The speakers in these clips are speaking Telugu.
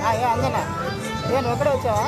అందనా నేను ఒకడే వచ్చావా?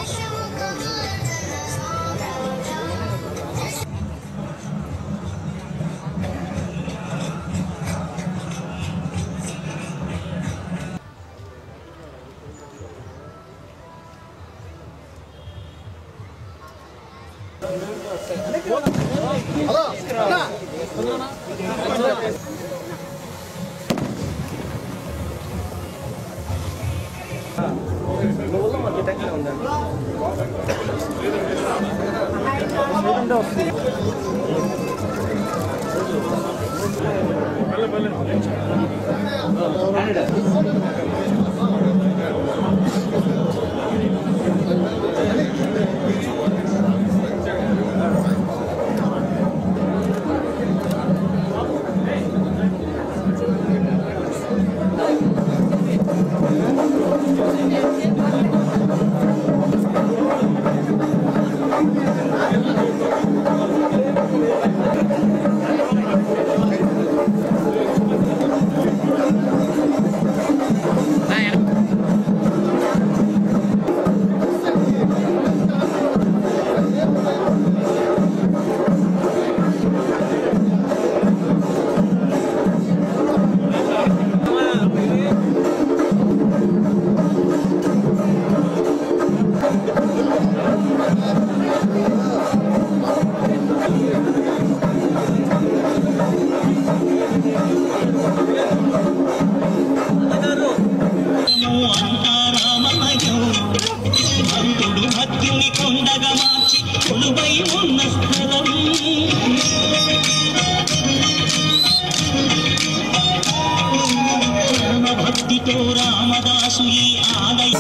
రామదాసు ఈ ఆలయ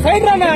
సైడ్ రానా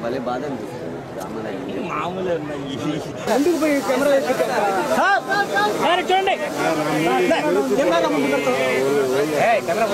భలే బాధ మామూలు ఎందుకు పోయి కెమెరా చూడండి కెమెరా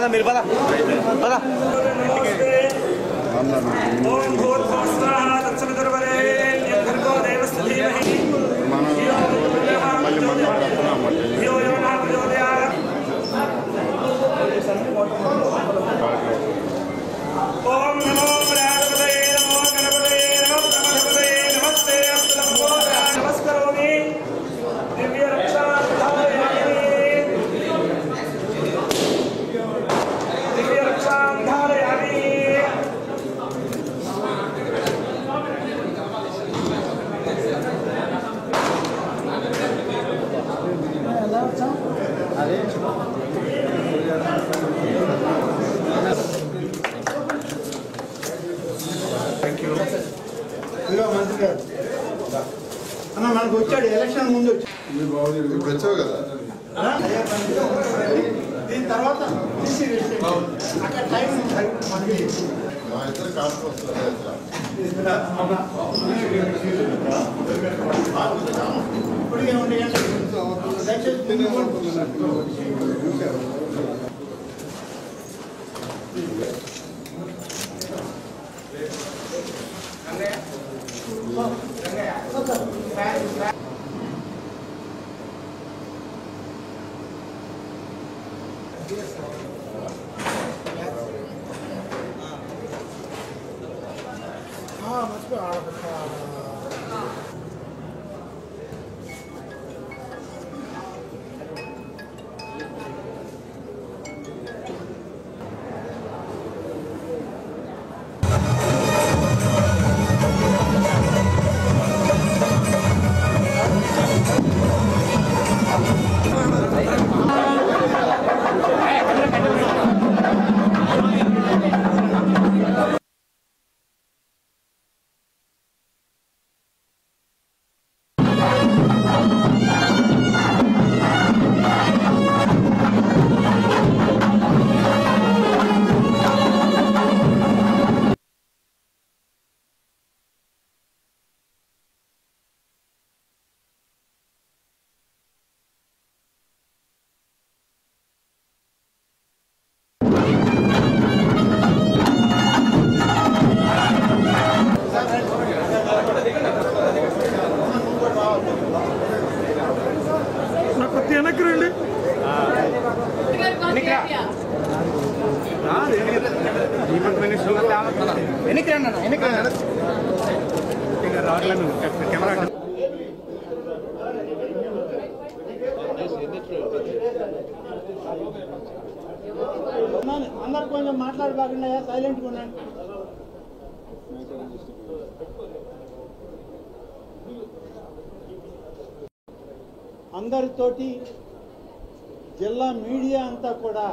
పద మీరు పద పద ఓం నమో గణపతయే నమో గణపతయే నమో గణపతయే నమస్తే అస్తు నమస్కరోమి దివ్య రక్షాంధారయామి దివ్య రక్షాంధారయామి మంత్రి గారు అన్న మనకు వచ్చాడు ఎలక్షన్ ముందు ఇప్పుడు వచ్చావు కదా దీని తర్వాత అక్కడ టైం మనకి మా ఇద్దరు కాస్ట్ వస్తారు ఇప్పటికే ఉండే దయచేసి అందరు కొంచెం మాట్లాడబాకుండా సైలెంట్గా ఉండండి. అందరితోటి జిల్లా మీడియా అంతా కూడా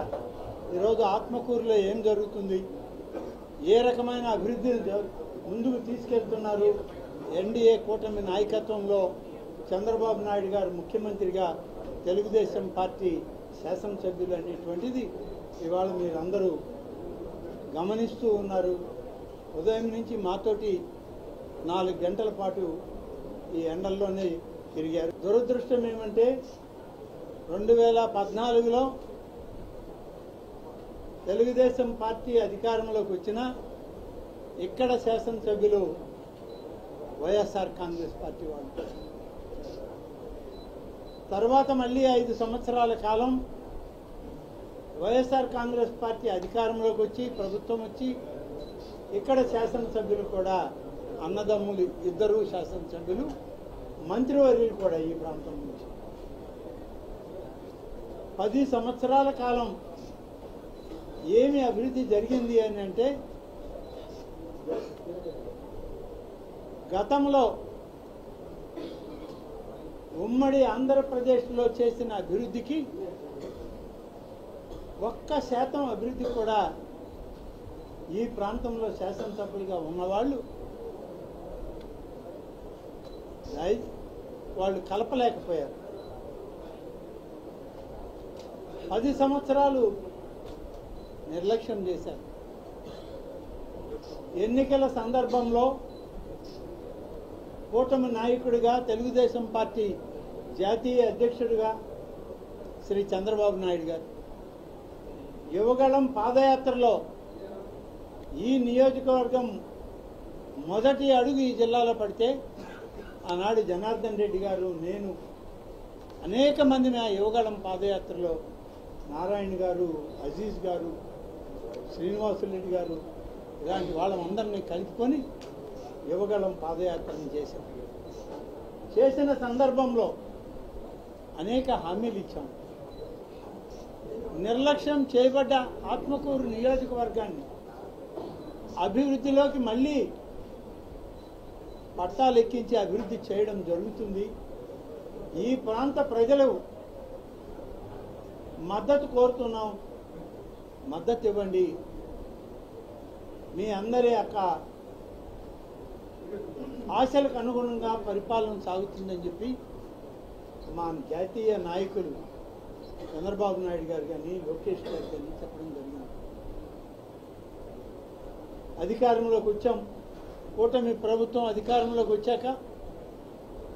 ఈరోజు ఆత్మకూరులో ఏం జరుగుతుంది, ఏ రకమైన అభివృద్ధిని ముందుకు తీసుకెళ్తున్నారు, ఎన్డీఏ కూటమి నాయకత్వంలో చంద్రబాబు నాయుడు గారు ముఖ్యమంత్రిగా తెలుగుదేశం పార్టీ శాసనసభ్యులు అనేటువంటిది ఇవాళ మీరందరూ గమనిస్తూ ఉన్నారు. ఉదయం నుంచి మాతోటి 4 గంటల పాటు ఈ ఎండల్లోనే తిరిగారు. దురదృష్టం ఏమంటే 2014లో తెలుగుదేశం పార్టీ అధికారంలోకి వచ్చినా ఇక్కడ శాసనసభ్యులు వైఎస్ఆర్ కాంగ్రెస్ పార్టీ వాళ్ళు. తర్వాత మళ్ళీ 5 సంవత్సరాల కాలం వైఎస్ఆర్ కాంగ్రెస్ పార్టీ అధికారంలోకి వచ్చి ప్రభుత్వం వచ్చి ఇక్కడ శాసనసభ్యులు కూడా అన్నదమ్ములు, ఇద్దరు శాసనసభ్యులు, మంత్రివర్యులు కూడా ఈ ప్రాంతం నుంచి 10 సంవత్సరాల కాలం ఏమి అభివృద్ధి జరిగింది అని అంటే, గతంలో ఉమ్మడి ఆంధ్రప్రదేశ్లో చేసిన అభివృద్ధికి 1% అభివృద్ధి కూడా ఈ ప్రాంతంలో శాసనసభ్యులుగా ఉన్నవాళ్ళు వాళ్ళు కలపలేకపోయారు. 10 సంవత్సరాలు నిర్లక్ష్యం చేశారు. ఎన్నికల సందర్భంలో కూటమి నాయకుడిగా, తెలుగుదేశం పార్టీ జాతీయ అధ్యక్షుడిగా శ్రీ చంద్రబాబు నాయుడు గారు యువగళం పాదయాత్రలో ఈ నియోజకవర్గం మొదటి అడుగు ఈ జిల్లాలో పడితే ఆనాడు జనార్దన్ రెడ్డి గారు, నేను, అనేక మంది ఆ యువగళం పాదయాత్రలో నారాయణ గారు, అజీజ్ గారు, శ్రీనివాసులరెడ్డి గారు ఇలాంటి వాళ్ళందరినీ కలుపుకొని యువగళం పాదయాత్రను చేశాం. చేసిన సందర్భంలో అనేక హామీలు ఇచ్చాం. నిర్లక్ష్యం చేయబడ్డ ఆత్మకూరు నియోజకవర్గాన్ని అభివృద్ధిలోకి మళ్ళీ పట్టాలు ఎక్కించి అభివృద్ధి చేయడం జరుగుతుంది. ఈ ప్రాంత ప్రజలు మద్దతు కోరుతున్నాం, మద్దతు ఇవ్వండి. మీ అందరి యొక్క ఆశలకు అనుగుణంగా పరిపాలన సాగుతుందని చెప్పి మా జాతీయ నాయకులు చంద్రబాబు నాయుడు గారు కానీ, లోకేష్ గారు కానీ చెప్పడం జరిగింది. అధికారంలోకి వచ్చాం. కూటమి ప్రభుత్వం అధికారంలోకి వచ్చాక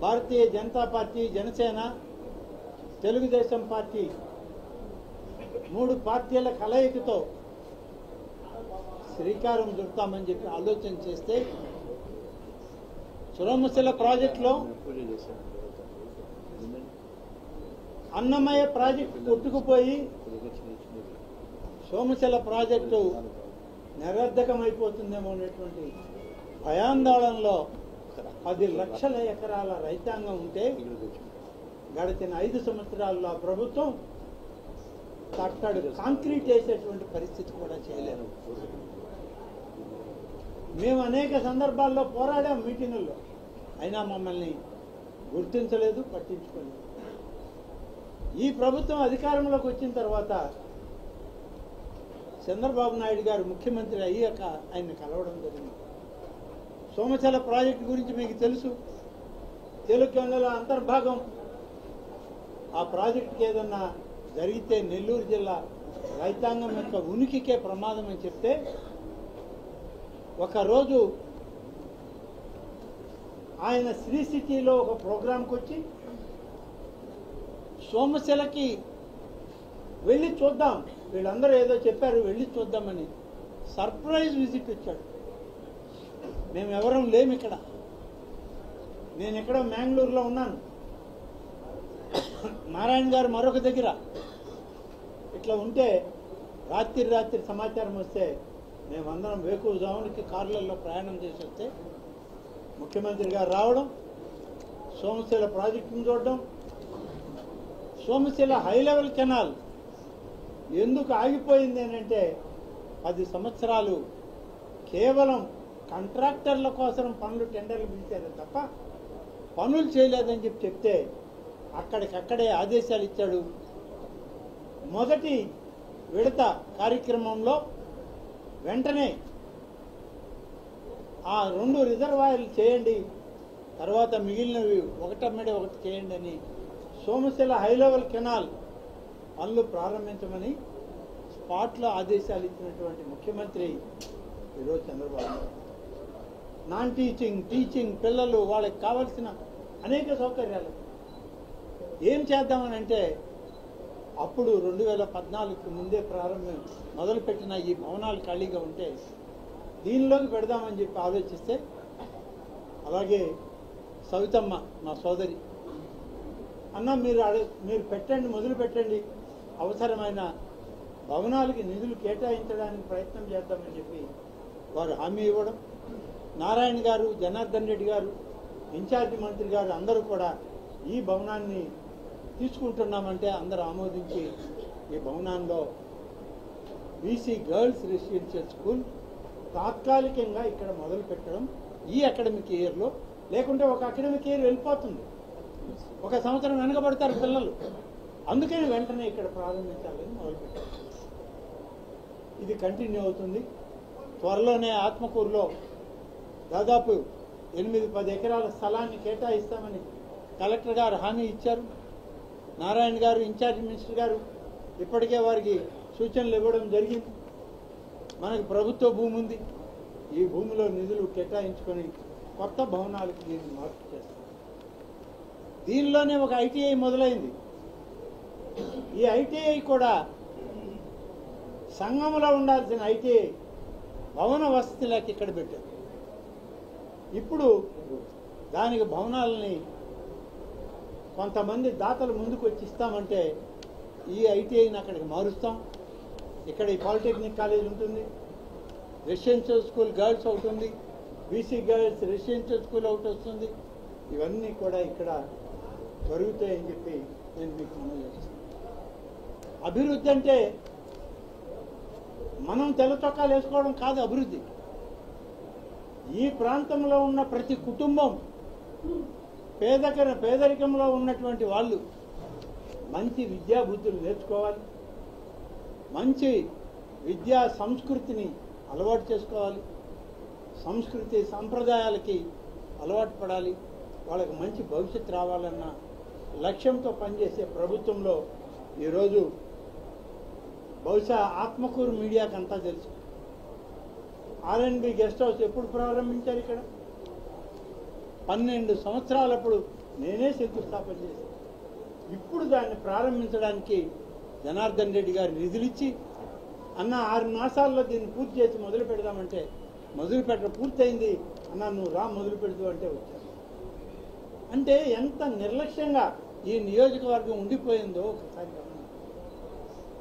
భారతీయ జనతా పార్టీ, జనసేన, తెలుగుదేశం పార్టీ 3 పార్టీల కలయికతో శ్రీకారం చుడతామని చెప్పి ఆలోచన చేస్తే సోమశిల ప్రాజెక్టులో అన్నమయ్య ప్రాజెక్టు కొట్టుకుపోయి సోమశిల ప్రాజెక్టు నిరర్ధకమైపోతుందేమో అనేటువంటి భయాందోళనలో 10 లక్షల ఎకరాల రైతాంగం ఉంటే గడిచిన 5 సంవత్సరాల్లో ప్రభుత్వం కట్టడు కాంక్రీట్ వేసేటువంటి పరిస్థితి కూడా చేయలేరు. మేము అనేక సందర్భాల్లో పోరాడాం మీటింగుల్లో, అయినా మమ్మల్ని గుర్తించలేదు, పట్టించుకోలేదు. ఈ ప్రభుత్వం అధికారంలోకి వచ్చిన తర్వాత చంద్రబాబు నాయుడు గారు ముఖ్యమంత్రి అయ్యాక ఆయన్ని కలవడం జరిగింది. సోమశిల ప్రాజెక్టు గురించి మీకు తెలుసు. తెలుగు గంగల అంతర్భాగం. ఆ ప్రాజెక్టుకి ఏదన్నా జరిగితే నెల్లూరు జిల్లా రైతాంగం యొక్క ఉనికికే ప్రమాదం అని చెప్తే ఒకరోజు ఆయన శ్రీ సిటీలో ఒక ప్రోగ్రాంకి వచ్చి సోమశిలకి వెళ్ళి చూద్దాం, వీళ్ళందరూ ఏదో చెప్పారు వెళ్ళి చూద్దామని సర్ప్రైజ్ విజిట్ వచ్చాడు. మేము ఎవరం లేము ఇక్కడ. నేను ఇక్కడ మ్యాంగ్లూరులో ఉన్నాను. నారాయణ గారు మరొక దగ్గర. ఇట్లా ఉంటే రాత్రి సమాచారం వస్తే మేమందరం వేకువజామునికి కార్లలో ప్రయాణం చేసి వస్తే ముఖ్యమంత్రి గారు రావడం, సోమశిల ప్రాజెక్టును చూడడం, సోమశిల హై లెవెల్ కెనాల్ ఎందుకు ఆగిపోయింది అంటే 10 సంవత్సరాలు కేవలం కాంట్రాక్టర్ల కోసం పనులు టెండర్లు పిలిచారు తప్ప పనులు చేయలేదని చెప్తే అక్కడికక్కడే ఆదేశాలు ఇచ్చాడు. మొదటి విడత కార్యక్రమంలో వెంటనే ఆ 2 రిజర్వాయర్లు చేయండి, తర్వాత మిగిలినవి ఒకటమ్మడే ఒకటి చేయండి అని సోమశిల హై లెవెల్ కెనాల్ పనులు ప్రారంభించమని స్పాట్లో ఆదేశాలు ఇచ్చినటువంటి ముఖ్యమంత్రి ఈరోజు చంద్రబాబు. నాన్ టీచింగ్ పిల్లలు వాళ్ళకి కావాల్సిన అనేక సౌకర్యాలు ఏం చేద్దామని అంటే అప్పుడు 2014కు ముందే మొదలుపెట్టిన ఈ భవనాలు ఖాళీగా ఉంటే దీనిలోకి పెడదామని చెప్పి ఆలోచిస్తే, అలాగే సవితమ్మ మా సోదరి అన్న మీరు పెట్టండి, మొదలు పెట్టండి, అవసరమైన భవనాలకి నిధులు కేటాయించడానికి ప్రయత్నం చేద్దామని చెప్పి వారు హామీ ఇవ్వడం, నారాయణ గారు, జనార్దన్ రెడ్డి గారు, ఇన్ఛార్జి మంత్రి గారు అందరూ కూడా ఈ భవనాన్ని తీసుకుంటున్నామంటే అందరూ ఆమోదించి ఈ భవనాల్లో బీసీ గర్ల్స్ రెసిడెన్షియల్ స్కూల్ తాత్కాలికంగా ఇక్కడ మొదలు పెట్టడం ఈ అకాడమిక్ ఇయర్లో. లేకుంటే ఒక అకాడమిక్ ఇయర్ వెళ్ళిపోతుంది, 1 సంవత్సరం వెనకబడతారు పిల్లలు. అందుకని వెంటనే ఇక్కడ ప్రారంభించాలని మొదలుపెట్టారు. ఇది కంటిన్యూ అవుతుంది. త్వరలోనే ఆత్మకూరులో దాదాపు 8-10 ఎకరాల స్థలాన్ని కేటాయిస్తామని కలెక్టర్ గారు హామీ ఇచ్చారు. నారాయణ గారు, ఇన్ఛార్జి మినిస్టర్ గారు ఇప్పటికే వారికి సూచనలు ఇవ్వడం జరిగింది. మనకు ప్రభుత్వ భూమి ఉంది, ఈ భూమిలో నిధులు కేటాయించుకొని కొత్త భవనాలకు దీన్ని మార్పు చేస్తాం. దీనిలోనే ఒక ఐటీఐ మొదలైంది. ఈ ఐటీఐ కూడా సంఘంలో ఉండాల్సిన ఐటీఐ భవన వసతిలోకి ఇక్కడ పెట్టారు. ఇప్పుడు దానికి భవనాలని కొంతమంది దాతలు ముందుకు వచ్చి ఇస్తామంటే ఈ ఐటీఐని అక్కడికి మారుస్తాం. ఇక్కడ ఈ పాలిటెక్నిక్ కాలేజ్ ఉంటుంది, రెసిడెన్షియల్ స్కూల్ గర్ల్స్ ఒకటి ఉంది, బీసీ గర్ల్స్ రెసిడెన్షియల్ స్కూల్ ఒకటి వస్తుంది. ఇవన్నీ కూడా ఇక్కడ జరుగుతాయని చెప్పి నేను మీకు మనవి చేస్తాను. అభివృద్ధి అంటే మనం తెల్ల చొక్కాలు వేసుకోవడం కాదు అభివృద్ధి. ఈ ప్రాంతంలో ఉన్న ప్రతి కుటుంబం పేదరికంలో ఉన్నటువంటి వాళ్ళు మంచి విద్యా బుద్ధులు నేర్చుకోవాలి, మంచి విద్యా సంస్కృతిని అలవాటు చేసుకోవాలి, సంస్కృతి సంప్రదాయాలకి అలవాటు పడాలి, వాళ్ళకి మంచి భవిష్యత్తు రావాలన్న లక్ష్యంతో పనిచేసే ప్రభుత్వంలో ఈరోజు బహుశా ఆత్మకూరు మీడియాకి అంతా తెలుసు. ఆర్ఎన్బి గెస్ట్ హౌస్ ఎప్పుడు ప్రారంభించారు? ఇక్కడ 12 సంవత్సరాలప్పుడు నేనే శంకుస్థాపన చేశాను. ఇప్పుడు దాన్ని ప్రారంభించడానికి జనార్దన్ రెడ్డి గారు నిధులిచ్చి అన్న 6 మాసాల్లో దీన్ని పూర్తి చేసి మొదలు పెడదామంటే పూర్తయింది అన్న, నువ్వు రా మొదలు పెడదు అంటే వచ్చాను. అంటే ఎంత నిర్లక్ష్యంగా ఈ నియోజకవర్గం ఉండిపోయిందో ఒకసారి గమనించండి.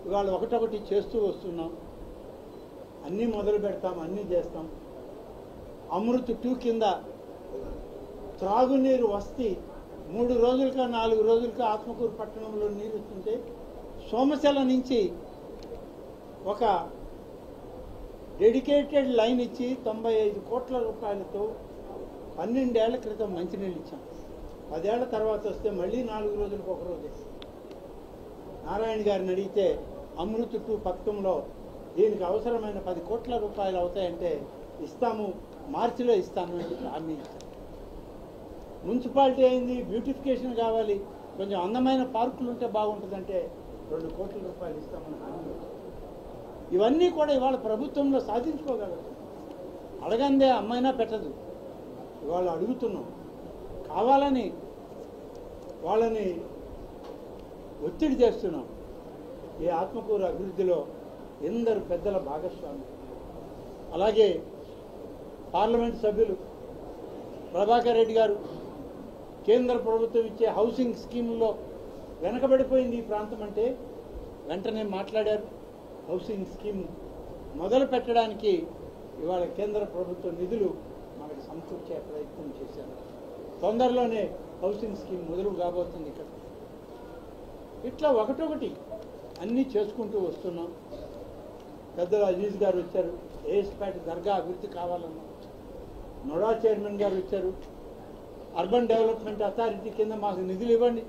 ఇవాళ ఒకటొకటి చేస్తూ వస్తున్నాం, అన్నీ మొదలు పెడతాం, అన్నీ చేస్తాం. అమృత్ 2 కింద త్రాగునీరు వస్తే 3 రోజులకా 4 రోజులకా ఆత్మకూరు పట్టణంలో నీరు వస్తుంటే సోమశల నుంచి ఒక డెడికేటెడ్ లైన్ ఇచ్చి 95 కోట్ల రూపాయలతో 12 ఏళ్ల క్రితం మంచినీళ్ళు ఇచ్చాం. 10 ఏళ్ల తర్వాత వస్తే మళ్ళీ 4 రోజులకు ఒక రోజు. నారాయణ గారిని అడిగితే అమృత్ 2 పథకంలో దీనికి అవసరమైన 10 కోట్ల రూపాయలు అవుతాయంటే ఇస్తాము, మార్చిలో ఇస్తాము అని హామీ ఇచ్చాము. మున్సిపాలిటీ అయింది, బ్యూటిఫికేషన్ కావాలి, కొంచెం అందమైన పార్కులు ఉంటే బాగుంటుందంటే 2 కోట్ల రూపాయలు ఇస్తామని హామీ ఇచ్చాము. ఇవన్నీ కూడా ఇవాళ ప్రభుత్వంలో సాధించుకోగలరు. అడగందే అమ్మైనా పెట్టదు. ఇవాళ అడుగుతున్నాం, కావాలని వాళ్ళని ఒత్తిడి చేస్తున్నాం. ఈ ఆత్మకూరు అభివృద్ధిలో ఎందరు పెద్దల భాగస్వామి. అలాగే పార్లమెంట్ సభ్యులు ప్రభాకర్ రెడ్డి గారు కేంద్ర ప్రభుత్వం ఇచ్చే హౌసింగ్ స్కీముల్లో వెనకబడిపోయింది ఈ ప్రాంతం అంటే వెంటనే మాట్లాడారు. హౌసింగ్ స్కీమ్ మొదలు పెట్టడానికి ఇవాళ కేంద్ర ప్రభుత్వ నిధులు మనకు సమకూర్చే ప్రయత్నం చేశారు. తొందరలోనే హౌసింగ్ స్కీమ్ మొదలు కాబోతుంది ఇక్కడ. ఇట్లా ఒకటొకటి అన్నీ చేసుకుంటూ వస్తున్నాం. పెద్దలు అజీజ్ గారు వచ్చారు, ఏఎస్పేట దర్గా అభివృద్ధి కావాలన్నా. నోడా చైర్మన్ గారు వచ్చారు, అర్బన్ డెవలప్మెంట్ అథారిటీ కింద మాకు నిధులు ఇవ్వండి,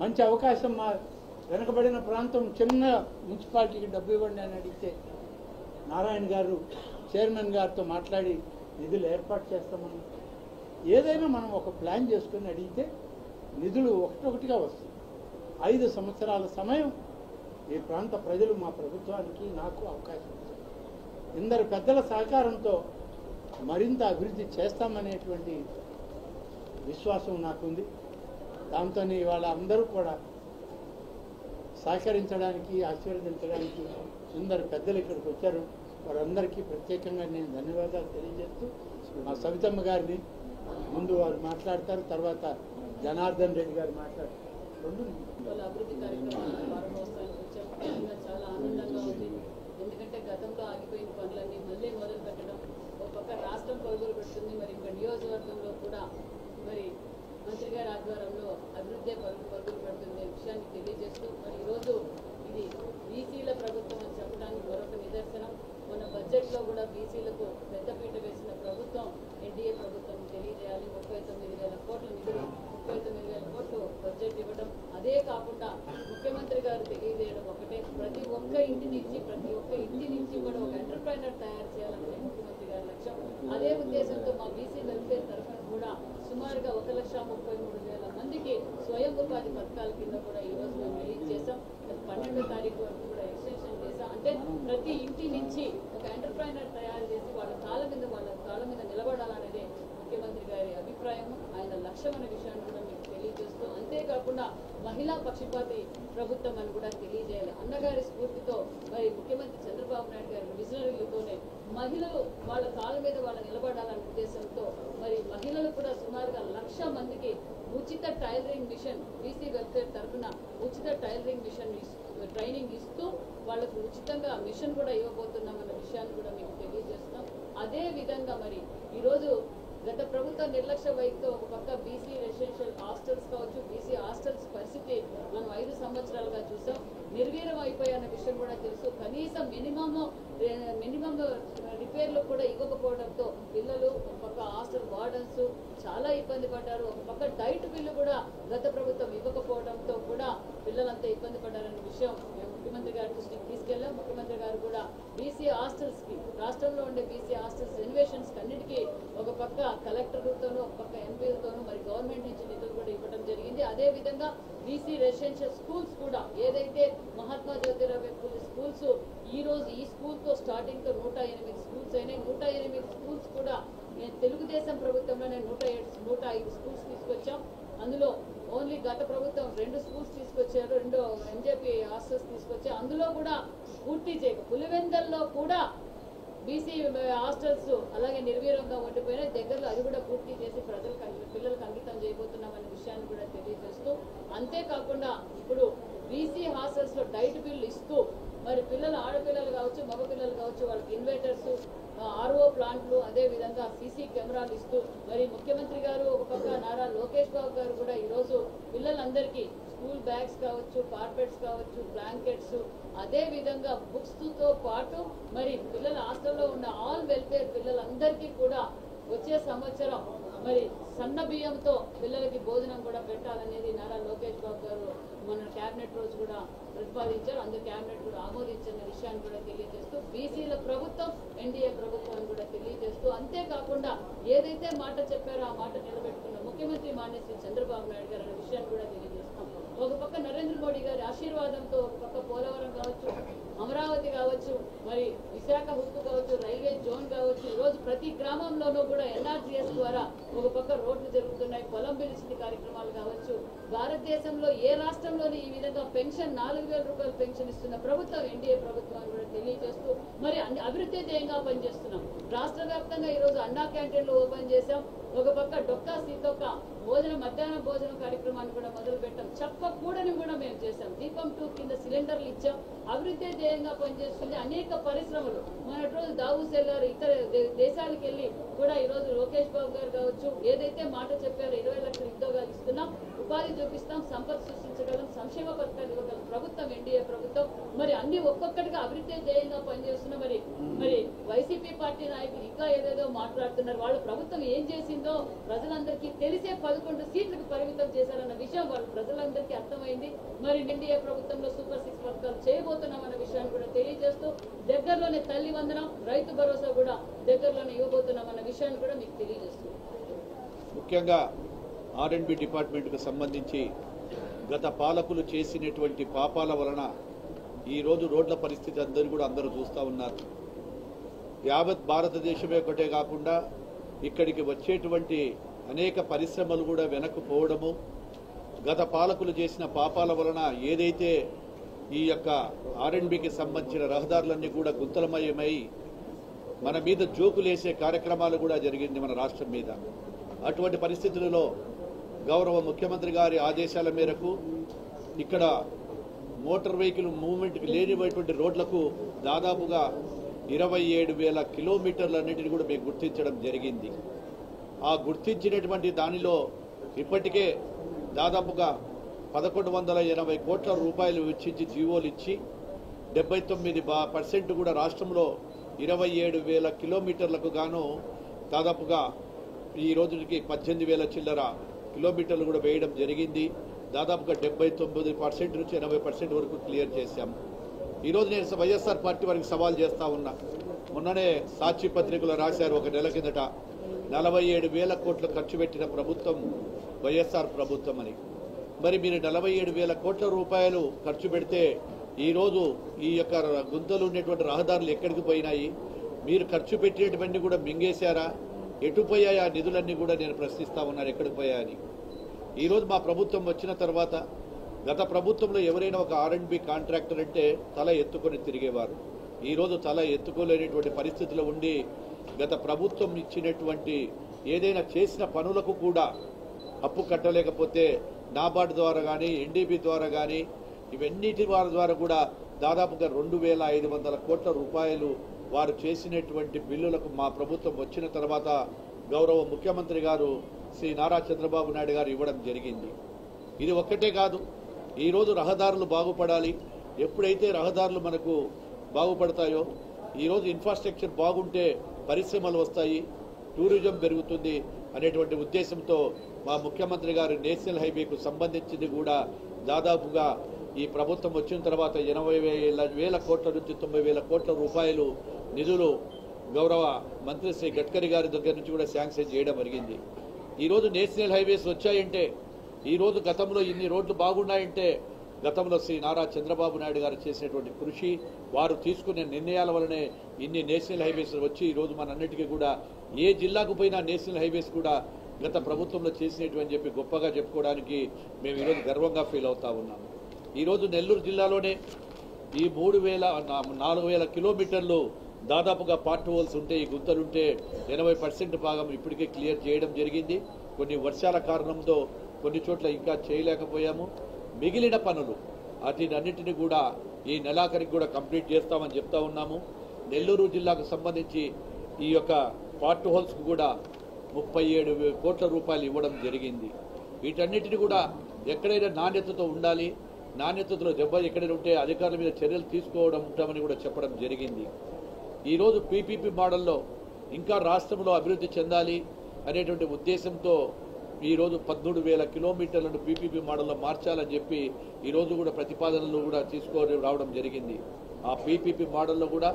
మంచి అవకాశం, మా వెనకబడిన ప్రాంతం చిన్న మున్సిపాలిటీకి డబ్బు ఇవ్వండి అని అడిగితే నారాయణ గారు చైర్మన్ గారితో మాట్లాడి నిధులు ఏర్పాటు చేస్తామని. ఏదైనా మనం ఒక ప్లాన్ చేసుకుని అడిగితే నిధులు ఒకటొకటిగా వస్తాయి. 5 సంవత్సరాల సమయం ఈ ప్రాంత ప్రజలు మా ప్రభుత్వానికి నాకు అవకాశం ఇచ్చారు. ఇందరు పెద్దల సహకారంతో మరింత అభివృద్ధి చేస్తామనేటువంటి విశ్వాసం నాకుంది. దాంతో ఇవాళ అందరూ కూడా సహకరించడానికి, ఆశీర్వదించడానికి ఇందరు పెద్దలు ఇక్కడికి వచ్చారు. వారందరికీ ప్రత్యేకంగా నేను ధన్యవాదాలు తెలియజేస్తూ మా సవితమ్మ గారిని ముందు వారు మాట్లాడతారు, తర్వాత జనార్దన్ రెడ్డి గారు మాట్లాడతారు. వాళ్ళ అభివృద్ధి కార్యక్రమాలు ప్రారంభోత్సవానికి వచ్చాం. నిజంగా చాలా ఆనందంగా ఉంది. ఎందుకంటే గతంలో ఆగిపోయిన పనులన్నీ మళ్ళీ మొదలు పెట్టడం, ఒక పక్క రాష్ట్రం పరుగులు పెడుతుంది, మరి ఇంకా నియోజకవర్గంలో కూడా మరి మంత్రి గారి ఆధ్వర్యంలో అభివృద్ధి పరుగులు పెడుతుంది విషయాన్ని తెలియజేస్తూ మరి ఈరోజు ఇది బీసీల ప్రభుత్వం అని చెప్పడానికి మరొక నిదర్శనం. మన బడ్జెట్లో కూడా బీసీలకు పెద్దపీట వేసిన ప్రభుత్వం ఎన్డీఏ ప్రభుత్వం తెలియజేయాలి. 39,000 కోట్ల నిధులు, 39,000 కోట్లు బడ్జెట్ ఇవ్వడం. అదే కాకుండా ముఖ్యమంత్రి గారు తెలియజేయడం ఒకటే, ప్రతి ఒక్క ఇంటి నుంచి కూడా ఒక ఎంటర్ప్రైనర్ తయారు చేయాలనేది ముఖ్యమంత్రి గారి లక్ష్యం. అదే ఉద్దేశంతో మా బీసీ వెల్ఫేర్ తరఫున కూడా సుమారుగా 1,33,000 మందికి స్వయం ఉపాధి పథకాల కింద కూడా ఈరోజు మేము రిలీజ్ చేసాం. 12వ తారీఖు వరకు కూడా ఎక్స్టెన్షన్ చేసాం. అంటే ప్రతి ఇంటి నుంచి ఒక ఎంటర్ప్రైనర్ తయారు చేసి వాళ్ళ కాళ్ళ మీద నిలబడాలనేదే ముఖ్యమంత్రి గారి అభిప్రాయం, ఆయన లక్ష్యం అనే విషయాన్ని కూడా మీకు తెలియజేస్తూ, అంతేకాకుండా అంతేకాకుండా మహిళా పక్షపాతి ప్రభుత్వం అని కూడా తెలియజేయాలి. అన్నగారి స్ఫూర్తితో మరి ముఖ్యమంత్రి చంద్రబాబు నాయుడు గారి విజనరీలతోనే మహిళలు వాళ్ళ కాళ్ళ మీద వాళ్ళు నిలబడాలనే ఉద్దేశంతో మరి మహిళలు కూడా సుమారుగా 1,00,000 మందికి ఉచిత టైలరింగ్ మిషన్ బీసీ వెల్ఫేర్ తరఫున ఉచిత టైలరింగ్ మిషన్ ట్రైనింగ్ ఇస్తూ వాళ్ళకు ఉచితంగా మిషన్ కూడా ఇవ్వబోతున్నామన్న విషయాన్ని కూడా మీకు తెలియజేస్తాం. అదే విధంగా మరి ఈరోజు గత ప్రభుత్వ నిర్లక్ష్య వైఖరితో ఒక పక్క బీసీ రెసిడెన్షియల్ హాస్టల్స్ కావచ్చు, బీసీ హాస్టల్స్ పరిస్థితి మనం 5 సంవత్సరాలుగా చూసాం. నిర్వీర్యం అయిపోయాయన్న విషయం కూడా తెలుసు. కనీసం మినిమం రిపేర్లు కూడా ఇవ్వకపోవడంతో పిల్లలు ఒక పక్క హాస్టల్ వార్డన్స్ చాలా ఇబ్బంది పడ్డారు. ఒక పక్క డైట్ బిల్లు కూడా గత ప్రభుత్వం ఇవ్వకపోవడంతో కూడా పిల్లలంతా ఇబ్బంది పడ్డారనే విషయం మేము ముఖ్యమంత్రి గారి దృష్టికి తీసుకెళ్లాం. ముఖ్యమంత్రి గారు కూడా బీసీ హాస్టల్స్ కి రాష్ట్రంలో ఉండే బీసీ హాస్టల్స్ రెనోవేషన్స్ అన్నిటికీ ఒక పక్క కలెక్టర్లతోనూ ఒక పక్క ఎంపీలతోనూ మరి గవర్నమెంట్ నుంచి నిధులు కూడా ఇవ్వడం జరిగింది. అదే విధంగా బీసీ రెసిడెన్షియల్ స్కూల్స్ కూడా ఏదైతే మహాత్మా జ్యోతిరావు పూలే స్కూల్స్ ఈ రోజు ఈ స్కూల్ తో స్టార్టింగ్ తో 108 స్కూల్స్ అయినాయి. 108 స్కూల్స్ కూడా తెలుగుదేశం ప్రభుత్వంలోనే 105 స్కూల్స్ తీసుకొచ్చాం. అందులో ఓన్లీ గత ప్రభుత్వం 2 స్కూల్స్ తీసుకొచ్చారు, 2 ఎంజేపీ హాస్టల్స్ తీసుకొచ్చారు. అందులో కూడా పూర్తి చేయక పులివెందల్లో కూడా బీసీ హాస్టల్స్ అలాగే నిర్వీర్యంగా ఉండిపోయినాయి. దగ్గరలో అది కూడా పూర్తి చేసి పిల్లలకు అంకితం చేయబోతున్నామనే విషయాన్ని కూడా తెలియజేస్తూ, అంతేకాకుండా ఇప్పుడు బీసీ హాస్టల్స్ లో డైట్ బిల్ ఇస్తూ మరి ఆడపిల్లలు కావచ్చు, మగ పిల్లలు కావచ్చు వాళ్ళకి ఇన్వర్టర్స్, ఆర్ఓ ప్లాంట్లు, అదే విధంగా సీసీ కెమెరాలు ఇస్తూ మరి ముఖ్యమంత్రి గారు ఒక పక్క నారా లోకేష్ బాబు గారు కూడా ఈరోజు పిల్లలందరికీ స్కూల్ బ్యాగ్స్ కావచ్చు, కార్పెట్స్ కావచ్చు, బ్లాంకెట్స్, అదే విధంగా బుక్స్ తో పాటు మరి పిల్లల హాస్టల్లో ఉన్న ఆల్ వెల్ఫేర్ పిల్లలందరికీ కూడా వచ్చే సంవత్సరం మరి సన్న బియ్యంతో పిల్లలకి భోజనం కూడా పెట్టాలనేది నారా లోకేష్ బాబు గారు మన కేబినెట్ రోజు కూడా ప్రతిపాదించారు. అందరు కేబినెట్ కూడా ఆమోదించిన విషయాన్ని కూడా తెలియజేస్తూ బీసీల ప్రభుత్వం ఎన్డీఏ ప్రభుత్వాన్ని కూడా తెలియజేస్తూ, అంతేకాకుండా ఏదైతే మాట చెప్పారో ఆ మాట నిలబెట్టుకున్న ముఖ్యమంత్రి మాన్యశ్రీ చంద్రబాబు నాయుడు గారు అనే విషయాన్ని కూడా తెలియజేస్తాం. ఒక పక్క నరేంద్ర మోడీ గారి ఆశీర్వాదంతో ఒక పక్క పోలవరం కావచ్చు, అమరావతి కావచ్చు, మరి విశాఖ హుక్కు కావచ్చు, రైల్వే జోన్ కావచ్చు, ఈరోజు ప్రతి గ్రామంలోనూ కూడా ఎన్ఆర్జీఎస్ ద్వారా ఒక పక్క రోడ్లు జరుగుతున్నాయి, పొలం పిలిచింది కార్యక్రమాలు కావచ్చు. భారతదేశంలో ఏ రాష్ట్రంలోని ఈ విధంగా పెన్షన్ 4,000 రూపాయలు పెన్షన్ ఇస్తున్న ప్రభుత్వం ఎన్డీఏ ప్రభుత్వాన్ని కూడా తెలియజేస్తూ మరి అభివృద్ధి ధ్యేయంగా పనిచేస్తున్నాం. రాష్ట్ర వ్యాప్తంగా ఈరోజు అన్నా క్యాంటీన్లు ఓపెన్ చేశాం. ఒక పక్క డొక్కా సీతొక్క మధ్యాహ్న భోజనం కార్యక్రమాన్ని కూడా మొదలు పెట్టాం. చెప్పకూడని కూడా మేము చేశాం. దీపం 2 కింద సిలిండర్లు ఇచ్చాం. అభివృద్ధి ధ్యేయంగా పనిచేస్తుంది. అనేక పరిశ్రమలు మొన్నటి రోజు దావూస్ గారు ఇతర దేశాలకు వెళ్ళి కూడా ఈరోజు లోకేష్ బాబు గారు కావచ్చు ఏదైతే మాట చెప్పారో 20 లక్షల ఉద్యోగాలు ఇస్తున్నాం, ఉపాధి చూపిస్తాం, సంపద సృష్టించగలం, సంక్షేమ పథకాలు ఇవ్వగలం ప్రభుత్వం ఎన్డీఏ ప్రభుత్వం. మరి అన్ని ఒక్కొక్కటిగా అభివృద్ధి ధ్యేయంగా పనిచేస్తున్నాం. మరి వైసీపీ పార్టీ నాయకులు ఇంకా ఏదేదో మాట్లాడుతున్నారు. వాళ్ళ ప్రభుత్వం ఏం చేసిందో ప్రజలందరికీ తెలిసే 11 సీట్లకు పరిమితం చేశారన్న విషయం వాళ్ళు ప్రజలందరికీ అర్థమైంది. మరి ఎన్డీఏ ప్రభుత్వంలో సూపర్ 6 పథకాలు చేయబోతున్నామన్న విషయాన్ని కూడా తెలియజేస్తూ దగ్గరలోనే తల్లి వందనం, రైతు భరోసా కూడా దగ్గరలోనే ఇవ్వబోతున్నామన్న విషయాన్ని కూడా మీకు తెలియజేస్తున్నాం. ముఖ్యంగా R&B డిపార్ట్మెంట్కు సంబంధించి గత పాలకులు చేసినటువంటి పాపాల వలన ఈరోజు రోడ్ల పరిస్థితి అందరూ చూస్తూ ఉన్నారు. యావత్ భారతదేశమే ఒకటే కాకుండా ఇక్కడికి వచ్చేటువంటి అనేక పరిశ్రమలు కూడా వెనక్కు పోవడము, గత పాలకులు చేసిన పాపాల వలన ఏదైతే ఈ యొక్క R&Bకి సంబంధించిన రహదారులన్నీ కూడా గుంతలమయమై మన మీద జోకులేసే కార్యక్రమాలు కూడా జరిగింది మన రాష్ట్రం మీద. అటువంటి పరిస్థితులలో గౌరవ ముఖ్యమంత్రి గారి ఆదేశాల మేరకు ఇక్కడ మోటార్ వెహికల్ మూవ్మెంట్కి లేనిటువంటి రోడ్లకు దాదాపుగా 27,000 కిలోమీటర్లన్నింటినీ కూడా మేము గుర్తించడం జరిగింది. ఆ గుర్తించినటువంటి దానిలో ఇప్పటికే దాదాపుగా 1,180 కోట్ల రూపాయలు వెచ్చించి జీవోలు ఇచ్చి 79% కూడా రాష్ట్రంలో 27,000 కిలోమీటర్లకు గాను దాదాపుగా ఈ రోజుకి 18,000 చిల్లర కిలోమీటర్లు కూడా వేయడం జరిగింది. దాదాపుగా 79% నుంచి 80% వరకు క్లియర్ చేశాం. ఈరోజు నేను వైఎస్ఆర్ పార్టీ వారికి సవాల్ చేస్తా ఉన్నా. మొన్ననే సాక్షి పత్రికలో రాశారు ఒక నెల కిందట 47,000 కోట్లు ఖర్చు పెట్టిన ప్రభుత్వం వైఎస్ఆర్ ప్రభుత్వం అని. మరి మీరు 47,000 కోట్ల రూపాయలు ఖర్చు పెడితే ఈరోజు ఈ యొక్క గుంతలు ఉన్నటువంటి రహదారులు ఎక్కడికి పోయినాయి? మీరు ఖర్చు పెట్టినటువంటి కూడా మింగేశారా? ఎటు పోయాయి ఆ నిధులన్నీ కూడా నేను ప్రశ్నిస్తా ఉన్నాను, ఎక్కడికి పోయాయని. ఈరోజు మా ప్రభుత్వం వచ్చిన తర్వాత గత ప్రభుత్వంలో ఎవరైనా ఒక R&B కాంట్రాక్టర్ అంటే తల ఎత్తుకొని తిరిగేవారు. ఈరోజు తల ఎత్తుకోలేనటువంటి పరిస్థితిలో ఉండి గత ప్రభుత్వం ఇచ్చినటువంటి ఏదైనా చేసిన పనులకు కూడా అప్పు కట్టలేకపోతే నాబార్డు ద్వారా కానీ NDB ద్వారా కానీ ఇవన్నిటి వారి ద్వారా కూడా దాదాపుగా 2,500 కోట్ల రూపాయలు వారు చేసినటువంటి బిల్లులకు మా ప్రభుత్వం వచ్చిన తర్వాత గౌరవ ముఖ్యమంత్రి గారు శ్రీ నారా చంద్రబాబు నాయుడు గారు ఇవ్వడం జరిగింది. ఇది ఒక్కటే కాదు, ఈరోజు రహదారులు బాగుపడాలి. ఎప్పుడైతే రహదారులు మనకు బాగుపడతాయో, ఈరోజు ఇన్ఫ్రాస్ట్రక్చర్ బాగుంటే పరిశ్రమలు వస్తాయి, టూరిజం పెరుగుతుంది అనేటువంటి ఉద్దేశంతో మా ముఖ్యమంత్రి గారు నేషనల్ హైవేకు సంబంధించింది కూడా దాదాపుగా ఈ ప్రభుత్వం వచ్చిన తర్వాత 80,000 కోట్ల నుంచి 90,000 కోట్ల రూపాయలు నిధులు గౌరవ మంత్రి శ్రీ గడ్కరీ గారి దగ్గర నుంచి కూడా శాంక్షన్ చేయడం జరిగింది. ఈరోజు నేషనల్ హైవేస్ వచ్చాయంటే, ఈరోజు గతంలో ఇన్ని రోడ్లు బాగున్నాయంటే గతంలో శ్రీ నారా చంద్రబాబు నాయుడు గారు చేసినటువంటి కృషి, వారు తీసుకునే నిర్ణయాల వల్లనే ఇన్ని నేషనల్ హైవేస్ వచ్చి ఈరోజు మనందరికీ కూడా ఏ జిల్లాకు పోయినా నేషనల్ హైవేస్ కూడా గత ప్రభుత్వంలో చేసినటువంటి చెప్పి గొప్పగా చెప్పుకోవడానికి మేము ఈరోజు గర్వంగా ఫీల్ అవుతా ఉన్నాము. ఈరోజు నెల్లూరు జిల్లాలోనే ఈ 4,000 కిలోమీటర్లు దాదాపుగా పార్ట్ హోల్స్ ఉంటే, ఈ గుంతలుంటే 80% భాగం ఇప్పటికే క్లియర్ చేయడం జరిగింది. కొన్ని వర్షాల కారణంతో కొన్ని చోట్ల ఇంకా చేయలేకపోయాము. మిగిలిన పనులు అన్నిటిని కూడా ఈ నెలాఖరికి కూడా కంప్లీట్ చేస్తామని చెప్తా ఉన్నాము. నెల్లూరు జిల్లాకు సంబంధించి ఈ యొక్క పార్ట్ హోల్స్కు కూడా 37 కోట్ల రూపాయలు ఇవ్వడం జరిగింది. వీటన్నిటిని కూడా ఎక్కడైనా నాణ్యతతో ఉండాలి, నాణ్యతలో దెబ్బ ఎక్కడైనా ఉంటే అధికారుల మీద చర్యలు తీసుకోవడం ఉంటామని కూడా చెప్పడం జరిగింది. ఈరోజు PPP మోడల్లో ఇంకా రాష్ట్రంలో అభివృద్ధి చెందాలి అనేటువంటి ఉద్దేశంతో ఈరోజు 13,000 కిలోమీటర్లను PPP మోడల్లో మార్చాలని చెప్పి ఈరోజు కూడా ప్రతిపాదనలు కూడా తీసుకొని రావడం జరిగింది. ఆ PPP మోడల్లో కూడా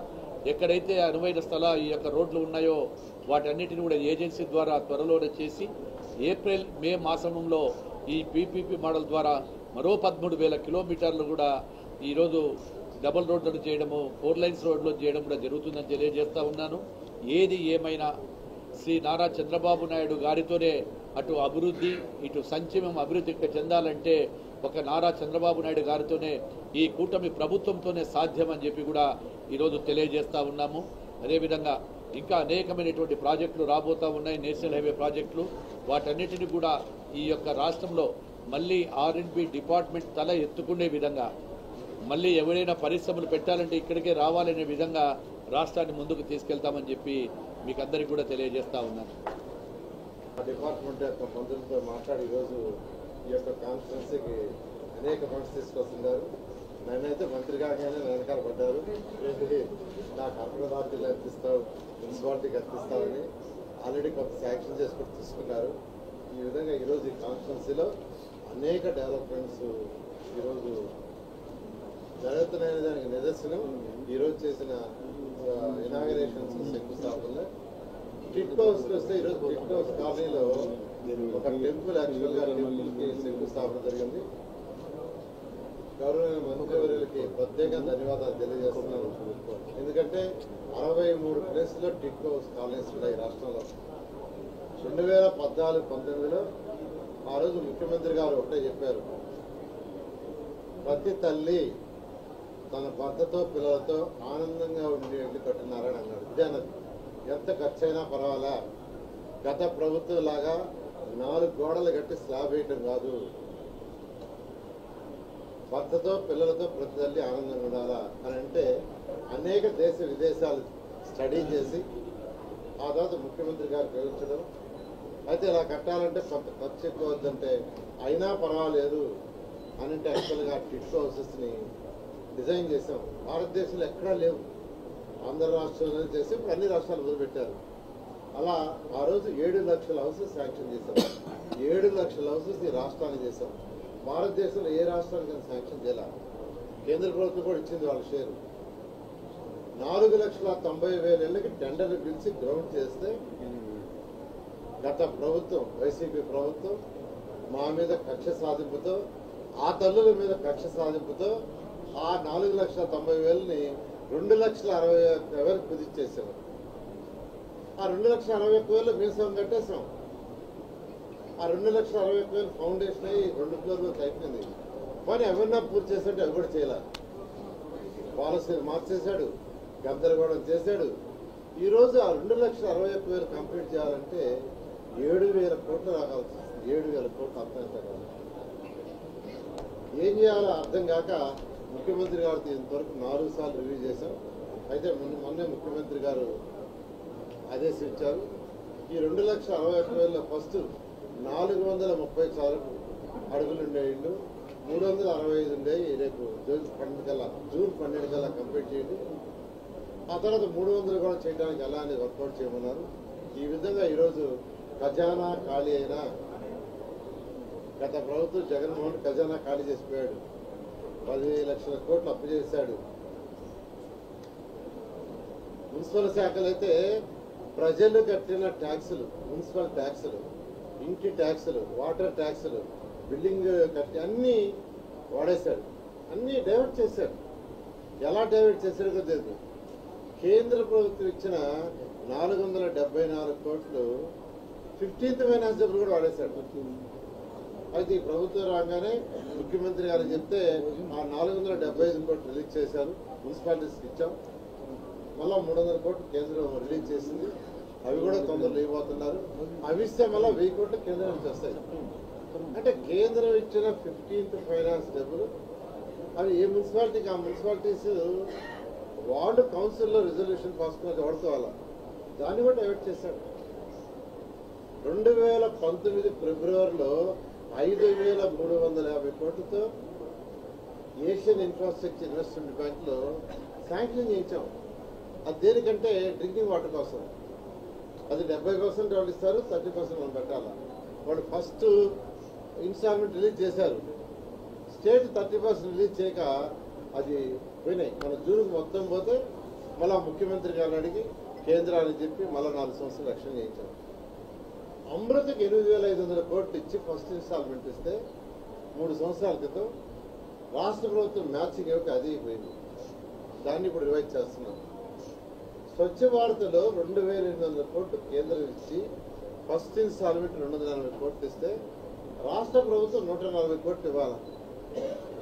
ఎక్కడైతే అనువైన ఈ యొక్క రోడ్లు ఉన్నాయో వాటన్నిటిని కూడా ఏజెన్సీ ద్వారా త్వరలోనే చేసి ఏప్రిల్ మే మాసంలో ఈ PPP మోడల్ ద్వారా మరో 13,000 కిలోమీటర్లు కూడా ఈరోజు డబుల్ రోడ్లను చేయడము, 4 లైన్స్ రోడ్లు చేయడం కూడా జరుగుతుందని తెలియజేస్తా ఉన్నాను. ఏది ఏమైనా శ్రీ నారా చంద్రబాబు నాయుడు గారితోనే అటు అభివృద్ధి ఇటు సంక్షేమం అభివృద్ధి చెందాలంటే ఒక నారా చంద్రబాబు నాయుడు గారితోనే, ఈ కూటమి ప్రభుత్వంతోనే సాధ్యమని చెప్పి కూడా ఈరోజు తెలియజేస్తా ఉన్నాము. అదేవిధంగా ఇంకా అనేకమైనటువంటి ప్రాజెక్టులు రాబోతా ఉన్నాయి, నేషనల్ హైవే ప్రాజెక్టులు. వాటన్నిటిని కూడా ఈ యొక్క రాష్ట్రంలో మళ్ళీ R&B డిపార్ట్మెంట్ తల ఎత్తుకునే విధంగా, మళ్ళీ ఎవరైనా పరిశ్రమలు పెట్టాలంటే ఇక్కడికే రావాలనే విధంగా రాష్ట్రాన్ని ముందుకు తీసుకెళ్తామని చెప్పి మీకు అందరికీ కూడా తెలియజేస్తా ఉన్నాను. డిపార్ట్మెంట్ యొక్క మంత్రులతో మాట్లాడి ఈరోజు ఈ యొక్క కాన్ఫరెన్స్కి అనేక ఫండ్స్ తీసుకొస్తున్నారు. నేనైతే మంత్రి కాగానే వెనకాల పడ్డారు, నాకు అర్బన్ అథారిటీలు కల్పిస్తావు, మున్సిపాలిటీకి కల్పిస్తామని ఆల్రెడీ కొంత శాంక్షన్ చేసుకుని తీసుకున్నారు. ఈ విధంగా ఈరోజు ఈ కాన్ఫరెన్స్లో అనేక డెవలప్మెంట్స్ ఈరోజు జరుగుతున్నాయనే దానికి నిదర్శనం ఈరోజు చేసిన ఇనాగరేషన్స్, శంకుస్థాపనలో. టిట్ హౌస్కి వస్తే ఈరోజు టిట్ హౌస్ కాలనీలో ఒక టెంపుల్, యాక్చువల్గా టెంపుల్కి శంకుస్థాపన జరిగింది. గౌరవ మంత్రివర్యులకి ప్రత్యేక ధన్యవాదాలు తెలియజేస్తున్నాను. ఎందుకంటే 63 ప్లేస్లో టిట్ హౌస్ కాలనీస్ ఉన్నాయి రాష్ట్రంలో. 2014-19లో ఆ రోజు ముఖ్యమంత్రి గారు ఒకటే చెప్పారు, ప్రతి తల్లి తన భర్తతో పిల్లలతో ఆనందంగా ఉండి ఇల్లు కట్టినారని అన్నాడు. ఇదే అన్నది, ఎంత ఖర్చైనా పర్వాలా, గత ప్రభుత్వం లాగా 4 గోడలు కట్టి స్లాబ్ వేయటం కాదు, భర్తతో పిల్లలతో ప్రతి తల్లి ఆనందంగా ఉండాలా అని అంటే అనేక దేశ విదేశాలు స్టడీ చేసి ఆ తర్వాత ముఖ్యమంత్రి గారు వివరించడం. అయితే ఇలా కట్టాలంటే కొంత ఖర్చు ఎక్కువ వద్దంటే అయినా పర్వాలేదు అని అంటే యాక్చువల్గా టిట్ హౌసెస్ని డిజైన్ చేసాం. భారతదేశంలో ఎక్కడా లేవు, ఆంధ్ర రాష్ట్రంలో చేసి ఇప్పుడు అన్ని రాష్ట్రాలు మొదలుపెట్టారు. అలా ఆ రోజు 7 లక్షల హౌసెస్ శాంక్షన్ చేశాం. 7 లక్షల హౌసెస్ ఈ రాష్ట్రానికి చేశాం. భారతదేశంలో ఏ రాష్ట్రానికి శాంక్షన్ చేయాల, కేంద్ర ప్రభుత్వం కూడా ఇచ్చింది వాళ్ళ షేరు. 4,90,000 ఇళ్ళకి టెండర్లు పిలిచి గ్రౌండ్ చేస్తే గత ప్రభుత్వం, వైసీపీ ప్రభుత్వం మా మీద కక్ష సాధింపుతో, ఆ తల్లుల మీద కక్ష సాధింపుతో ఆ 4,90,000ని 2,60,000 కుదిర్చేసాము. ఆ 2,61,000 మీసం కట్టేసాం. ఆ 2,60,000 ఫౌండేషన్ అయ్యి 2 ఫ్లోర్లు అయిపోయింది. కానీ ఎవరన్నా పూర్తి చేస్తుంటే అవి కూడా చేయాలి. పాలసీలు మార్చేశాడు, గందరగోళం చేశాడు. ఈరోజు ఆ 2,60,000 కంప్లీట్ చేయాలంటే 7,000 కోట్లు రావాల్సి వస్తుంది. 7,000 కోట్లు అర్థం కావాలి. ఏం చేయాలో అర్థం కాక ముఖ్యమంత్రి గారితో ఇంతవరకు 4 సార్లు రివ్యూ చేశాం. అయితే మొన్నే ముఖ్యమంత్రి గారు ఆదేశించారు. ఈ 2,60,000 ఫస్ట్ 430 అడుగులు ఉండే ఇల్లు 365 ఉండేవి. రేపు జూన్ 12 కల్లా కంప్లీట్ చేయండి. ఆ తర్వాత 300 కూడా చేయడానికి ఎలా అనేది వర్కౌట్ చేయమన్నారు. ఈ విధంగా ఈరోజు ఖజానా ఖాళీ అయినా గత ప్రభుత్వం జగన్మోహన్ ఖజానా ఖాళీ చేసిపోయాడు. 10 లక్షల కోట్లు అప్పు చేశాడు. మున్సిపల్ శాఖలు అయితే ప్రజలు కట్టిన ట్యాక్సులు, మున్సిపల్ ట్యాక్సులు, ఇంటి ట్యాక్సులు, వాటర్ ట్యాక్సులు, బిల్డింగ్ కట్టి అన్నీ వాడేశాడు. అన్నీ డైవర్ట్ చేశాడు. ఎలా డైవర్ట్ చేశాడో తెలియదు. కేంద్ర ప్రభుత్వం ఇచ్చిన 474 కోట్లు 15th ఫైనాన్స్ డబ్బులు కూడా వాడేశాడు. అయితే ఈ ప్రభుత్వం రాగానే ముఖ్యమంత్రి గారు చెప్తే ఆ 475 కోట్లు రిలీజ్ చేశారు. మున్సిపాలిటీస్కి ఇచ్చాం. మళ్ళా 300 కోట్లు కేంద్రం రిలీజ్ చేసింది. అవి కూడా తొందరలో ఇవ్వబోతున్నారు. అవి ఇస్తే మళ్ళీ 1000 కోట్లు కేంద్రం నుంచి వస్తాయి. అంటే కేంద్రం ఇచ్చిన 15th ఫైనాన్స్ డబ్బులు అవి ఏ మున్సిపాలిటీకి ఆ మున్సిపాలిటీస్ వార్డు కౌన్సిల్లో రిజల్యూషన్ పాస్ వాడుకోవాలా, దాన్ని కూడా డైవర్ట్ చేశాడు. 2019 ఫిబ్రవరిలో 5,350 కోట్లతో ఏషియన్ ఇన్ఫ్రాస్ట్రక్చర్ ఇన్వెస్ట్మెంట్ బ్యాంక్లో శాంక్షన్ చేయించాం. అది దేనికంటే డ్రింకింగ్ వాటర్ కోసం. అది 70% వాళ్ళు ఇస్తారు, 30% మనం పెట్టాలా. వాళ్ళు ఫస్ట్ ఇన్స్టాల్మెంట్ రిలీజ్ చేశారు. స్టేట్ 30% రిలీజ్ చేయక అది పోయినాయి. మన జూన్ మొత్తం పోతే మళ్ళా ముఖ్యమంత్రి గారిని అడిగి కేంద్రాన్ని చెప్పి మళ్ళీ 4 సంవత్సరాలు రక్షణ చేయించాం. అమృతకి 8,500 కోట్లు ఇచ్చి ఫస్ట్ ఇన్స్టాల్మెంట్ ఇస్తే 3 సంవత్సరాల క్రితం రాష్ట్ర ప్రభుత్వం మ్యాచింగ్ ఇవ్వక అది అయిపోయింది. దాన్ని ఇప్పుడు రివైజ్ చేస్తున్నాం. స్వచ్ఛ భారత్లో 2,800 కోట్లు కేంద్రం ఇచ్చి ఫస్ట్ ఇన్స్టాల్మెంట్ 240 కోట్లు ఇస్తే రాష్ట్ర ప్రభుత్వం 140 కోట్లు ఇవ్వాలి.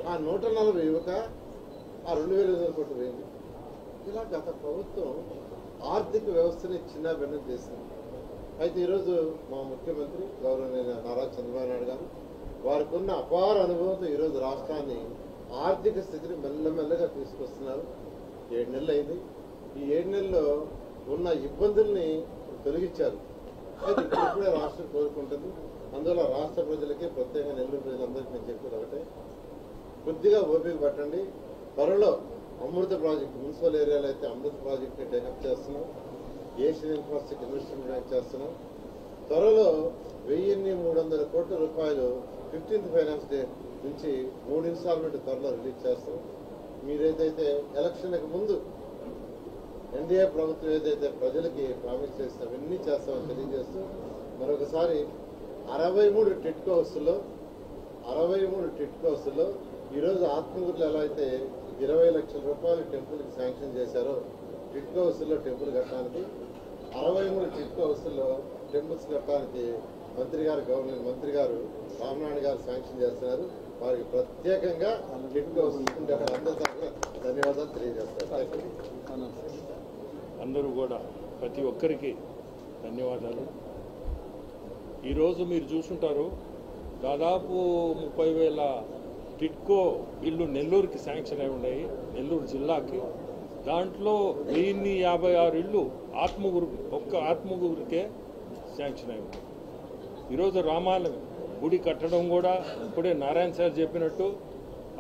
ఆ 140 ఇవ్వక ఆ 2,800 కోట్లు పోయింది. ఇలా గత ప్రభుత్వం ఆర్థిక వ్యవస్థని చిన్న భిన్నం చేసింది. అయితే ఈరోజు మా ముఖ్యమంత్రి గౌరవనీయ నారా చంద్రబాబు నాయుడు గారు వారికి ఉన్న అపార అనుభవంతో ఈరోజు రాష్ట్రాన్ని ఆర్థిక స్థితిని మెల్లమెల్లగా తీసుకొస్తున్నారు. 7 నెలలు అయింది. ఈ 7 నెలల్లో ఉన్న ఇబ్బందుల్ని తొలగించారు. అయితే ఇప్పుడే రాష్ట్రం కోరుకుంటుంది. అందువల్ల రాష్ట్ర ప్రజలకి ప్రత్యేకంగా నెల్లూరు ప్రజలందరికీ నేను చెప్పేది ఒకటే, కొద్దిగా ఓపిక పట్టండి. త్వరలో అమృత ప్రాజెక్టు, మున్సిపల్ ఏరియాలో అయితే అమృత ప్రాజెక్ట్ని టేకప్ చేస్తున్నాం. ఏషియన్ ఇన్ఫ్రాస్ట్రక్చర్ ఇన్వెస్ట్మెంట్ బ్యాంక్ చేస్తున్నాం. త్వరలో 1,300 కోట్ల రూపాయలు 15th ఫైనాన్స్ డే నుంచి 3 ఇన్స్టాల్మెంట్ త్వరలో రిలీజ్ చేస్తాం. మీరేదైతే ఎలక్షన్కి ముందు ఎన్డీఏ ప్రభుత్వం ఏదైతే ప్రజలకి ప్రామిస్ చేస్తాం అవన్నీ చేస్తామని తెలియజేస్తూ మరొకసారి 63 టిట్కో హౌస్లో ఈరోజు ఆత్మకూరులో ఎలా అయితే 20 లక్షల రూపాయలు టెంపుల్కి శాంక్షన్ చేశారో టిట్కో హౌస్లో టెంపుల్ కట్టడానికి 63 టిట్కో హౌస్లో టెంపుల్స్ కట్టడానికి గవర్నమెంట్ మంత్రి గారు రామనాయుడు గారు శాంక్షన్ చేస్తున్నారు. వారికి ప్రత్యేకంగా టిట్కో హౌస్ అందరి తరఫున ధన్యవాదాలు తెలియజేస్తారు. అందరూ కూడా ప్రతి ఒక్కరికి ధన్యవాదాలు. ఈరోజు మీరు చూసుంటారు, దాదాపు 30,000 టిట్కో ఇల్లు నెల్లూరుకి శాంక్షన్ అయి ఉన్నాయి, నెల్లూరు జిల్లాకి. దాంట్లో 1,056 ఇళ్ళు ఆత్మగురికే శాంక్షన్ అయి ఉన్నాయి. ఈరోజు రామాలయం గుడి కట్టడం కూడా ఇప్పుడే నారాయణ సార్ చెప్పినట్టు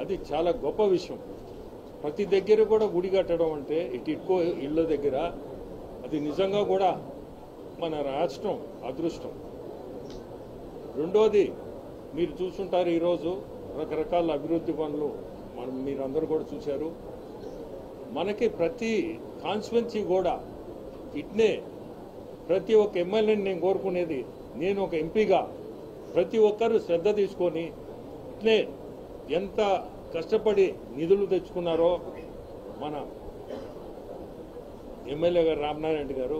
అది చాలా గొప్ప విషయం. ప్రతి దగ్గర కూడా గుడి కట్టడం అంటే ఈ టిట్కో ఇళ్ళ దగ్గర అది నిజంగా కూడా మన రాష్ట్రం అదృష్టం. రెండోది మీరు చూసుంటారు, ఈరోజు రకరకాల అభివృద్ధి పనులు మీరందరూ కూడా చూశారు. మనకి ప్రతి కాన్స్టిట్యున్సీ కూడా ఇట్నే ప్రతి ఒక్క ఎమ్మెల్యేని నేను కోరుకునేది, నేను ఒక ఎంపీగా ప్రతి ఒక్కరూ శ్రద్ధ తీసుకొని ఇట్లే ఎంత కష్టపడి నిధులు తెచ్చుకున్నారో మన ఎమ్మెల్యే గారు రామనారాయణ గారు,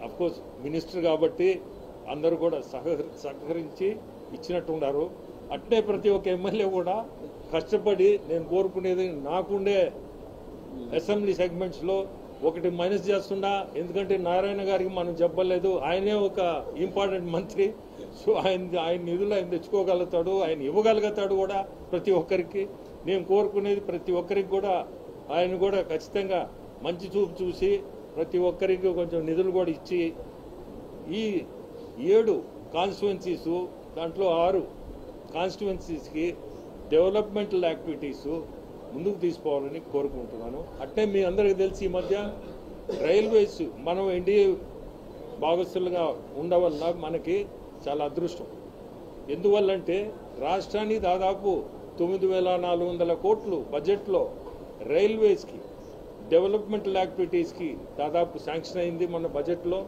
అఫ్కోర్స్ మినిస్టర్ కాబట్టి అందరూ కూడా సహకరించి ఇచ్చినట్టున్నారు. అట్నే ప్రతి ఒక్క ఎమ్మెల్యే కూడా కష్టపడి నేను కోరుకునేది నాకుండే అసెంబ్లీ సెగ్మెంట్స్లో ఒకటి మైనస్ చేస్తున్నా, ఎందుకంటే నారాయణ గారికి మనం చెప్పలేదు, ఆయనే ఒక ఇంపార్టెంట్ మంత్రి. సో ఆయన నిధులు ఆయన తెచ్చుకోగలుగుతాడు, ఆయన ఇవ్వగలుగుతాడు కూడా ప్రతి ఒక్కరికి. నేను కోరుకునేది ప్రతి ఒక్కరికి కూడా ఆయన కూడా ఖచ్చితంగా మంచి చూపు చూసి ప్రతి ఒక్కరికి కొంచెం నిధులు కూడా ఇచ్చి ఈ 7 కాన్స్టిట్యువెన్సీస్ దాంట్లో 6 కాన్స్టిట్యువెన్సీస్కి డెవలప్మెంటల్ యాక్టివిటీస్ ముందుకు తీసుకోవాలని కోరుకుంటున్నాను. అట్నే మీ అందరికీ తెలిసి ఈ మధ్య రైల్వేస్ మనం ఎన్డీఏ భాగస్తులుగా ఉండవల్ల మనకి చాలా అదృష్టం. ఎందువల్లంటే రాష్ట్రాన్ని దాదాపు 9,400 కోట్లు బడ్జెట్లో రైల్వేస్కి డెవలప్మెంటల్ యాక్టివిటీస్కి దాదాపు శాంక్షన్ అయింది మన బడ్జెట్లో.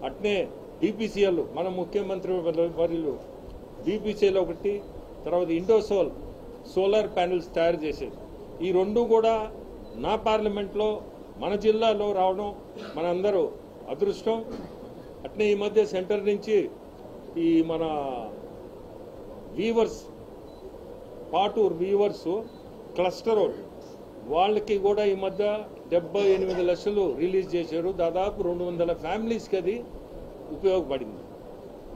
అట్నే డిపిసిఎల్ మన ముఖ్యమంత్రి వర్యులు డిపిసిఎల్ ఒకటి, తర్వాత ఇండోసోల్ సోలార్ ప్యానెల్స్ తయారు చేసేది, ఈ 2 కూడా నా పార్లమెంట్లో మన జిల్లాలో రావడం మనందరూ అదృష్టం. అట్నే ఈ మధ్య సెంటర్ నుంచి ఈ మన వీవర్స్ పాటూరు వీవర్స్ క్లస్టర్ వాళ్ళకి కూడా ఈ మధ్య 78 లక్షలు రిలీజ్ చేశారు. దాదాపు 200 ఫ్యామిలీస్కి అది ఉపయోగపడింది.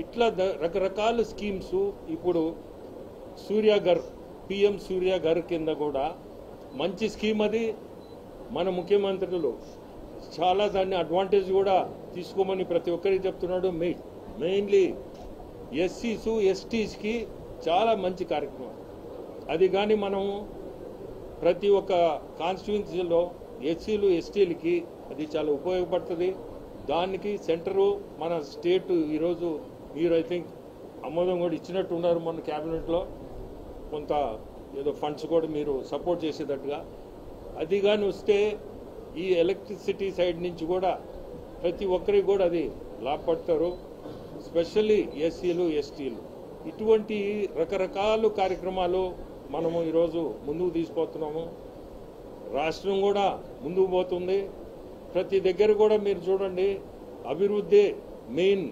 ఇట్లా రకరకాల స్కీమ్స్ ఇప్పుడు సూర్యఘర్ పిఎం సూర్యఘర్ కింద కూడా మంచి స్కీమ్ అది. మన ముఖ్యమంత్రులు చాలా దాన్ని అడ్వాంటేజ్ కూడా తీసుకోమని ప్రతి ఒక్కరికి చెప్తున్నాడు. మెయిన్లీ ఎస్సీస్ ఎస్టీస్కి చాలా మంచి కార్యక్రమం అది. కానీ మనం ప్రతి ఒక్క కాన్స్టిట్యువెన్సీలో ఎస్సీలు ఎస్టీలకి అది చాలా ఉపయోగపడుతుంది. దానికి సెంటరు మన స్టేట్ ఈరోజు మీరు ఐ థింక్ ఆమోదం కూడా ఇచ్చినట్టు ఉన్నారు మొన్న క్యాబినెట్లో, కొంత ఏదో ఫండ్స్ కూడా మీరు సపోర్ట్ చేసేటట్టుగా. అది కానీ వస్తే ఈ ఎలక్ట్రిసిటీ సైడ్ నుంచి కూడా ప్రతి ఒక్కరికి కూడా అది లాభపడతారు, స్పెషల్లీ ఎస్సీలు ఎస్టీలు. ఇటువంటి రకరకాల కార్యక్రమాలు మనము ఈరోజు ముందుకు తీసుకుపోతున్నాము. రాష్ట్రం కూడా ముందుకు పోతుంది. ప్రతి దగ్గర కూడా మీరు చూడండి, అభివృద్ధి మెయిన్,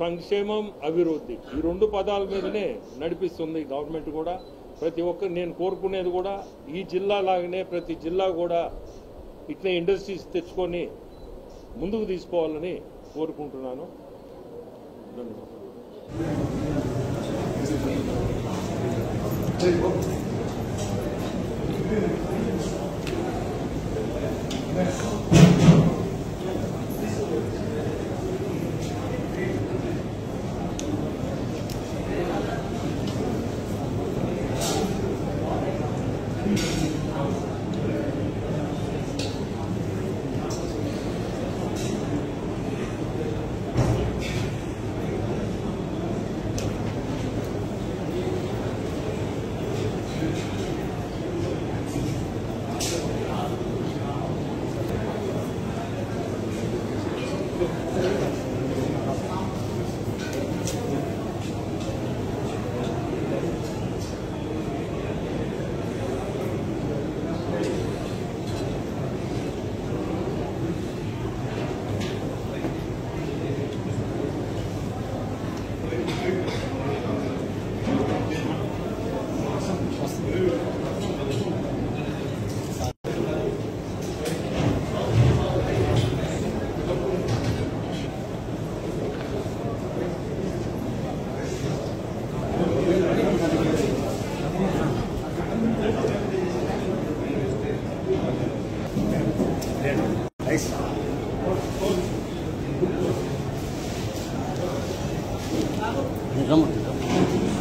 సంక్షేమం అభివృద్ధి, ఈ 2 పదాల మీదనే నడిపిస్తుంది గవర్నమెంట్ కూడా. ప్రతి ఒక్కరు నేను కోరుకునేది కూడా ఈ జిల్లా లాగానే ప్రతి జిల్లా కూడా ఇట్లా ఇండస్ట్రీస్ తెచ్చుకొని ముందుకు తీసుకోవాలని కోరుకుంటున్నాను. Vamos.